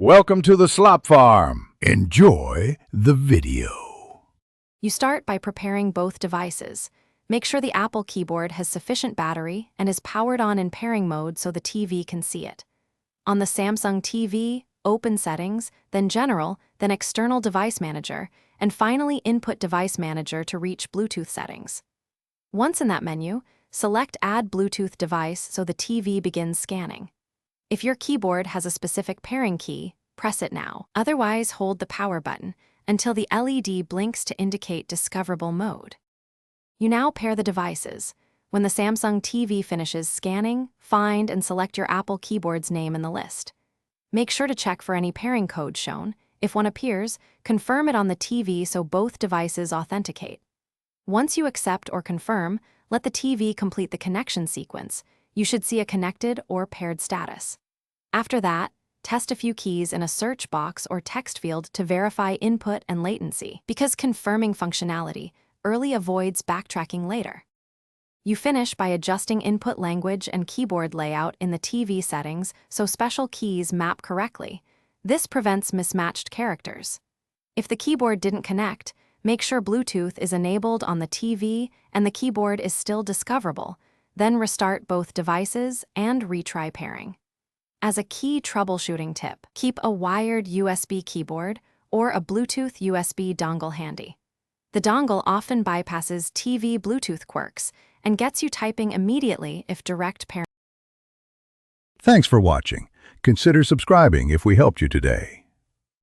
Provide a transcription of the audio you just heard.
Welcome to the Slop Farm. Enjoy the video. You start by preparing both devices. Make sure the Apple keyboard has sufficient battery and is powered on in pairing mode so the TV can see it. On the Samsung TV, open Settings, then General, then External Device Manager, and finally Input Device Manager to reach Bluetooth settings. Once in that menu, select Add Bluetooth Device so the TV begins scanning. If your keyboard has a specific pairing key, press it now. Otherwise, hold the power button until the LED blinks to indicate discoverable mode. You now pair the devices. When the Samsung TV finishes scanning, find and select your Apple keyboard's name in the list. Make sure to check for any pairing code shown. If one appears, confirm it on the TV so both devices authenticate. Once you accept or confirm, let the TV complete the connection sequence. You should see a connected or paired status. After that, test a few keys in a search box or text field to verify input and latency, because confirming functionality early avoids backtracking later. You finish by adjusting input language and keyboard layout in the TV settings so special keys map correctly. This prevents mismatched characters. If the keyboard didn't connect, make sure Bluetooth is enabled on the TV and the keyboard is still discoverable. Then restart both devices and retry pairing. As a key troubleshooting tip, keep a wired USB keyboard or a Bluetooth USB dongle handy. The dongle often bypasses TV Bluetooth quirks and gets you typing immediately if direct pairing. Thanks for watching. Consider subscribing if we helped you today.